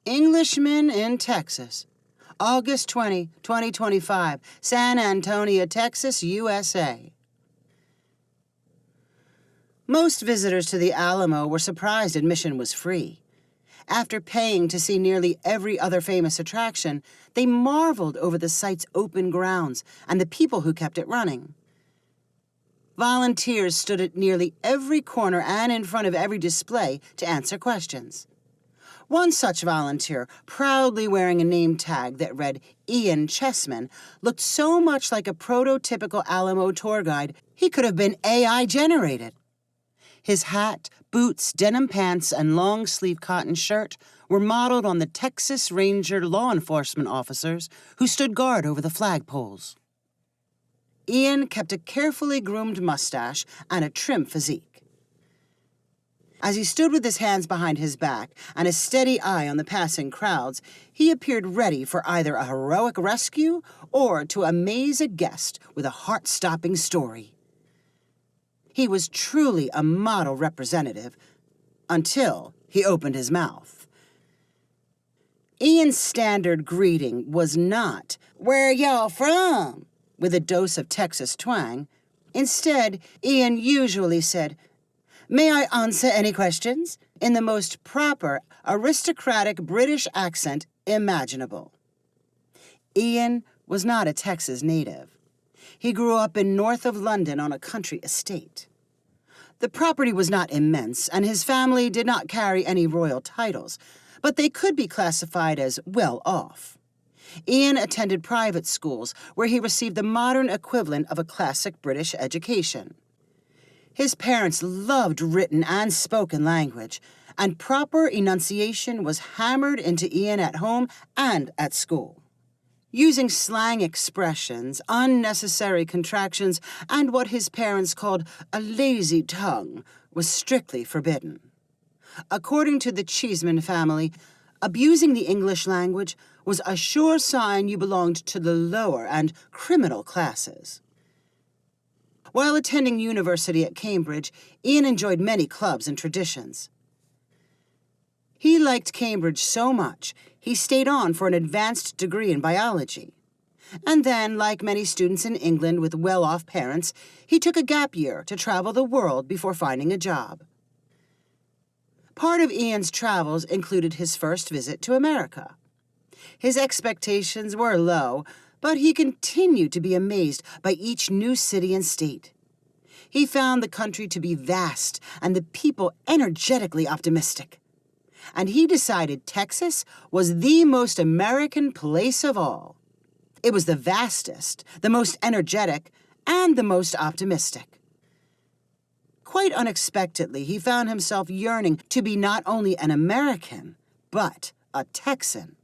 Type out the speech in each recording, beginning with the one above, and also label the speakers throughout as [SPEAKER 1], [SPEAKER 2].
[SPEAKER 1] Englishman in Texas. August 20, 2025, San Antonio, Texas, USA. Most visitors to the Alamo were surprised admission was free. After paying to see nearly every other famous attraction, they marveled over the site's open grounds and the people who kept it running. Volunteers stood at nearly every corner and in front of every display to answer questions. One such volunteer, proudly wearing a name tag that read Ian Chessman, looked so much like a prototypical Alamo tour guide he could have been AI generated. His hat, boots, denim pants, and long-sleeve cotton shirt were modeled on the Texas Ranger law enforcement officers who stood guard over the flagpoles. Ian kept a carefully groomed mustache and a trim physique. As he stood with his hands behind his back and a steady eye on the passing crowds, he appeared ready for either a heroic rescue or to amaze a guest with a heart-stopping story. He was truly a model representative until he opened his mouth. Ian's standard greeting was not, "Where y'all from?" with a dose of Texas twang. Instead, Ian usually said, "May I answer any questions?" in the most proper, aristocratic British accent imaginable. Ian was not a Texas native. He grew up in north of London on a country estate. The property was not immense, and his family did not carry any royal titles, but they could be classified as well off. Ian attended private schools, where he received the modern equivalent of a classic British education. His parents loved written and spoken language, and proper enunciation was hammered into Ian at home and at school. Using slang expressions, unnecessary contractions, and what his parents called a lazy tongue was strictly forbidden. According to the Cheeseman family, abusing the English language was a sure sign you belonged to the lower and criminal classes. While attending university at Cambridge, Ian enjoyed many clubs and traditions. He liked Cambridge so much, he stayed on for an advanced degree in biology. And then, like many students in England with well-off parents, he took a gap year to travel the world before finding a job. Part of Ian's travels included his first visit to America. His expectations were low, but he continued to be amazed by each new city and state. He found the country to be vast and the people energetically optimistic. And he decided Texas was the most American place of all. It was the vastest, the most energetic, and the most optimistic. Quite unexpectedly, he found himself yearning to be not only an American, but a Texan.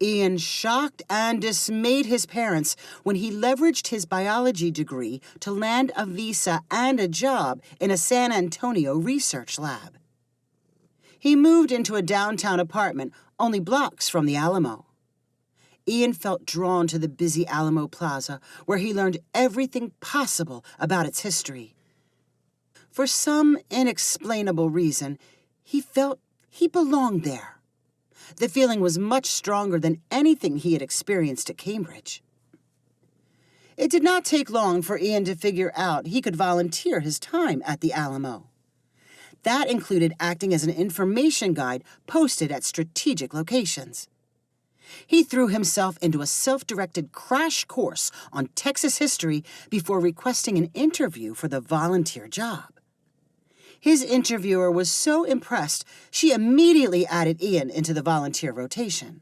[SPEAKER 1] Ian shocked and dismayed his parents when he leveraged his biology degree to land a visa and a job in a San Antonio research lab. He moved into a downtown apartment only blocks from the Alamo. Ian felt drawn to the busy Alamo Plaza, where he learned everything possible about its history. For some inexplainable reason, he felt he belonged there. The feeling was much stronger than anything he had experienced at Cambridge. It did not take long for Ian to figure out he could volunteer his time at the Alamo. That included acting as an information guide posted at strategic locations. He threw himself into a self-directed crash course on Texas history before requesting an interview for the volunteer job. His interviewer was so impressed, she immediately added Ian into the volunteer rotation.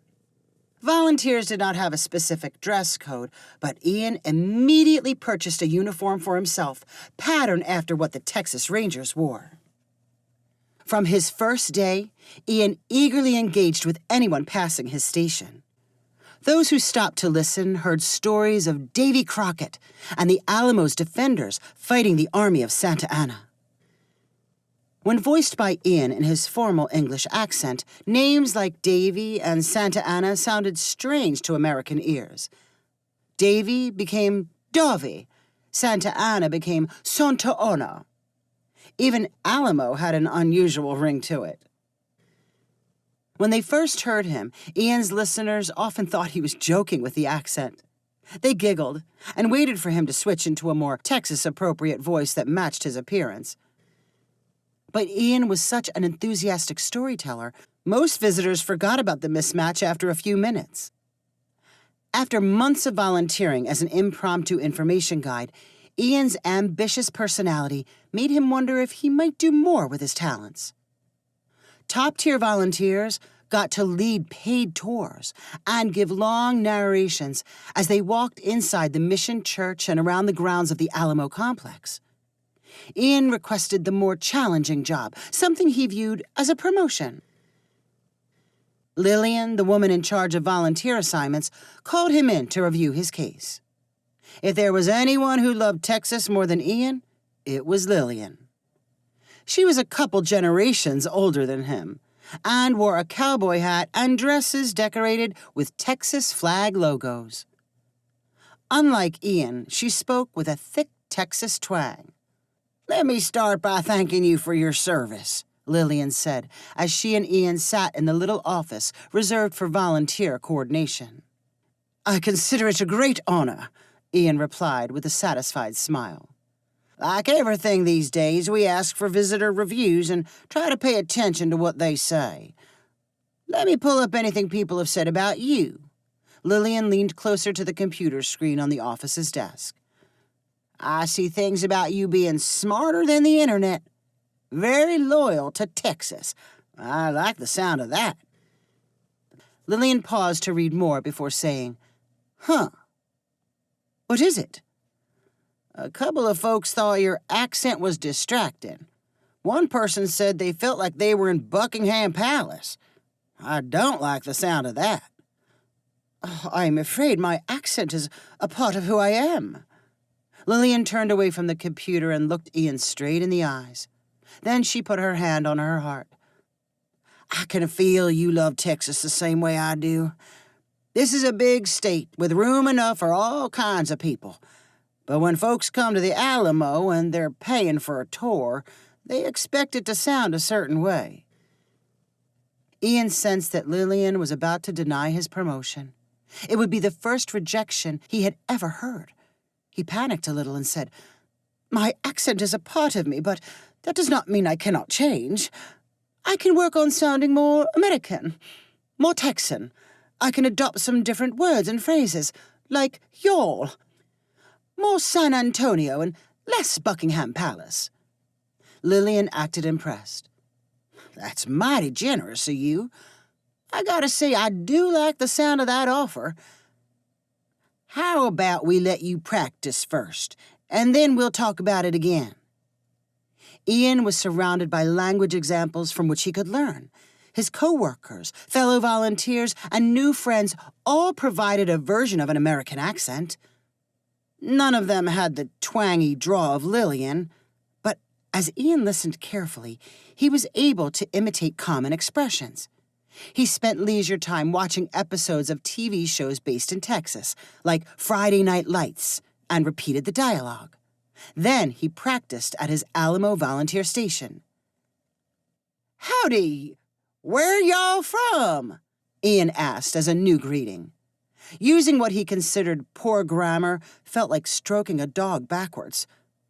[SPEAKER 1] Volunteers did not have a specific dress code, but Ian immediately purchased a uniform for himself, patterned after what the Texas Rangers wore. From his first day, Ian eagerly engaged with anyone passing his station. Those who stopped to listen heard stories of Davy Crockett and the Alamo's defenders fighting the army of Santa Anna. When voiced by Ian in his formal English accent, names like Davy and Santa Anna sounded strange to American ears. Davy became Davy. Santa Anna became Santa Ana. Even Alamo had an unusual ring to it. When they first heard him, Ian's listeners often thought he was joking with the accent. They giggled and waited for him to switch into a more Texas-appropriate voice that matched his appearance. But Ian was such an enthusiastic storyteller, most visitors forgot about the mismatch after a few minutes. After months of volunteering as an impromptu information guide, Ian's ambitious personality made him wonder if he might do more with his talents. Top-tier volunteers got to lead paid tours and give long narrations as they walked inside the Mission Church and around the grounds of the Alamo complex. Ian requested the more challenging job, something he viewed as a promotion. Lillian, the woman in charge of volunteer assignments, called him in to review his case. If there was anyone who loved Texas more than Ian, it was Lillian. She was a couple generations older than him and wore a cowboy hat and dresses decorated with Texas flag logos. Unlike Ian, she spoke with a thick Texas twang. "Let me start by thanking you for your service," Lillian said, as she and Ian sat in the little office reserved for volunteer coordination. "I consider it a great honor," Ian replied with a satisfied smile. "Like everything these days, we ask for visitor reviews and try to pay attention to what they say. Let me pull up anything people have said about you." Lillian leaned closer to the computer screen on the office's desk. "I see things about you being smarter than the internet. Very loyal to Texas. I like the sound of that." Lillian paused to read more before saying, "Huh. What is it?" "A couple of folks thought your accent was distracting. One person said they felt like they were in Buckingham Palace. I don't like the sound of that." "Oh, I'm afraid my accent is a part of who I am." Lillian turned away from the computer and looked Ian straight in the eyes. Then she put her hand on her heart. "I can feel you love Texas the same way I do. This is a big state with room enough for all kinds of people. But when folks come to the Alamo and they're paying for a tour, they expect it to sound a certain way." Ian sensed that Lillian was about to deny his promotion. It would be the first rejection he had ever heard. He panicked a little and said, "My accent is a part of me, but that does not mean I cannot change. I can work on sounding more American, more Texan. I can adopt some different words and phrases, like y'all. More San Antonio and less Buckingham Palace." Lillian acted impressed. "That's mighty generous of you. I gotta say, I do like the sound of that offer. How about we let you practice first, and then we'll talk about it again?" Ian was surrounded by language examples from which he could learn. His co-workers, fellow volunteers, and new friends all provided a version of an American accent. None of them had the twangy drawl of Lillian, but as Ian listened carefully, he was able to imitate common expressions. He spent leisure time watching episodes of TV shows based in Texas, like Friday Night Lights, and repeated the dialogue. Then he practiced at his Alamo volunteer station. "Howdy! Where y'all from?" Ian asked as a new greeting. Using what he considered poor grammar felt like stroking a dog backwards.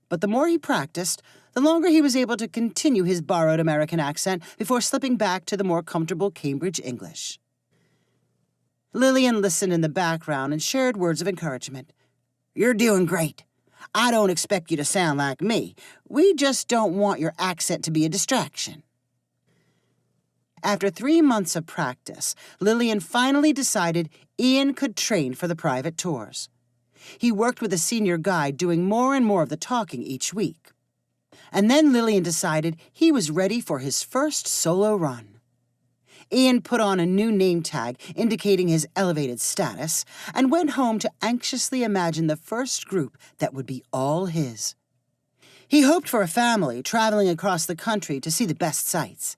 [SPEAKER 1] But the more he practiced, the longer he was able to continue his borrowed American accent before slipping back to the more comfortable Cambridge English. Lillian listened in the background and shared words of encouragement. "You're doing great. I don't expect you to sound like me. We just don't want your accent to be a distraction." After 3 months of practice, Lillian finally decided Ian could train for the private tours. He worked with a senior guide doing more and more of the talking each week. And then Lillian decided he was ready for his first solo run. Ian put on a new name tag indicating his elevated status and went home to anxiously imagine the first group that would be all his. He hoped for a family traveling across the country to see the best sights.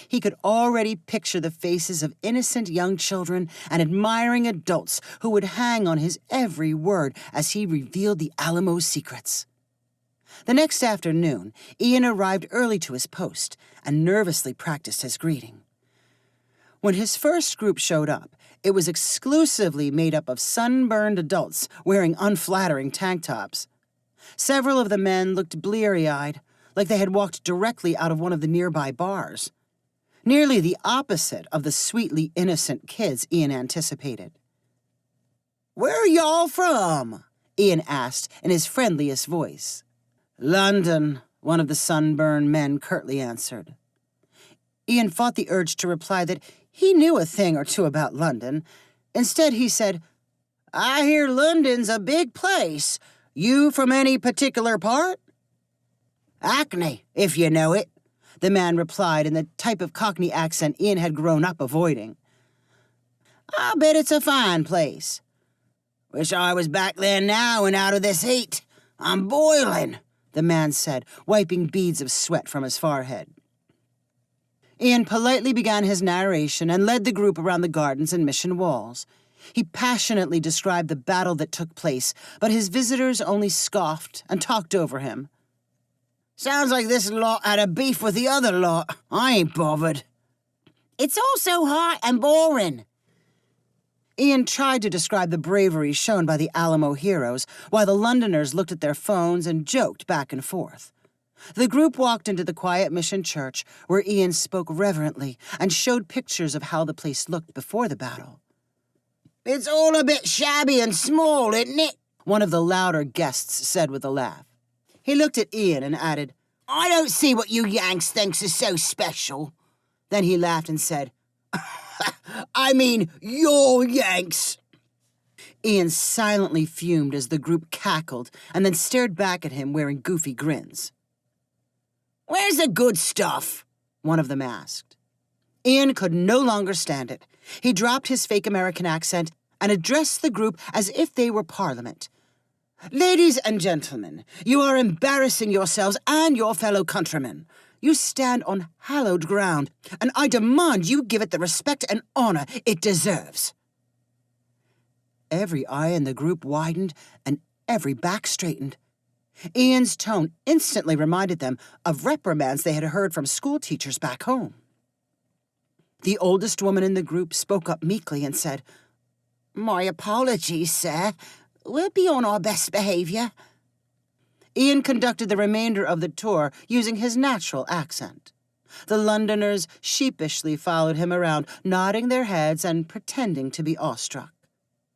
[SPEAKER 1] He could already picture the faces of innocent young children and admiring adults who would hang on his every word as he revealed the Alamo's secrets. The next afternoon, Ian arrived early to his post and nervously practiced his greeting. When his first group showed up, it was exclusively made up of sunburned adults wearing unflattering tank tops. Several of the men looked bleary-eyed, like they had walked directly out of one of the nearby bars. Nearly the opposite of the sweetly innocent kids Ian anticipated. "Where are y'all from?" Ian asked in his friendliest voice. "London," one of the sunburned men curtly answered. Ian fought the urge to reply that he knew a thing or two about London. Instead, he said, "I hear London's a big place. You from any particular part?" "Hackney, if you know it," the man replied in the type of Cockney accent Ian had grown up avoiding. "I bet it's a fine place. Wish I was back there now and out of this heat. I'm boiling," the man said, wiping beads of sweat from his forehead. Ian politely began his narration and led the group around the gardens and mission walls. He passionately described the battle that took place, but his visitors only scoffed and talked over him. "Sounds like this lot had a beef with the other lot. I ain't bothered." "It's all so hot and boring." Ian tried to describe the bravery shown by the Alamo heroes, while the Londoners looked at their phones and joked back and forth. The group walked into the quiet mission church, where Ian spoke reverently and showed pictures of how the place looked before the battle. "It's all a bit shabby and small, isn't it?" one of the louder guests said with a laugh. He looked at Ian and added, "I don't see what you Yanks thinks is so special." Then he laughed and said, "I mean, you're Yanks." Ian silently fumed as the group cackled and then stared back at him wearing goofy grins. "Where's the good stuff?" one of them asked. Ian could no longer stand it. He dropped his fake American accent and addressed the group as if they were Parliament. "Ladies and gentlemen, you are embarrassing yourselves and your fellow countrymen. You stand on hallowed ground, and I demand you give it the respect and honor it deserves." Every eye in the group widened and every back straightened. Ian's tone instantly reminded them of reprimands they had heard from school teachers back home. The oldest woman in the group spoke up meekly and said, "My apologies, sir. We'll be on our best behavior." Ian conducted the remainder of the tour using his natural accent. The Londoners sheepishly followed him around, nodding their heads and pretending to be awestruck.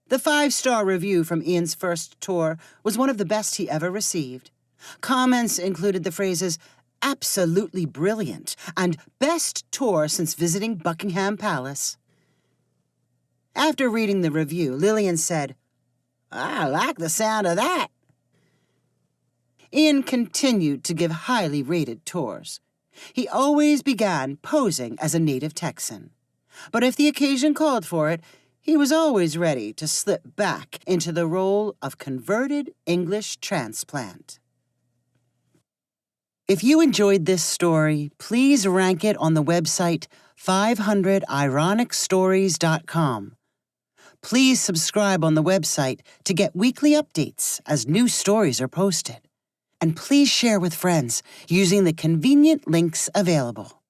[SPEAKER 1] The 5-star review from Ian's first tour was one of the best he ever received. Comments included the phrases, "absolutely brilliant," and "best tour since visiting Buckingham Palace." After reading the review, Lillian said, "I like the sound of that." Ian continued to give highly rated tours. He always began posing as a native Texan. But if the occasion called for it, he was always ready to slip back into the role of converted English transplant. If you enjoyed this story, please rank it on the website 500ironicstories.com. Please subscribe on the website to get weekly updates as new stories are posted. And please share with friends using the convenient links available.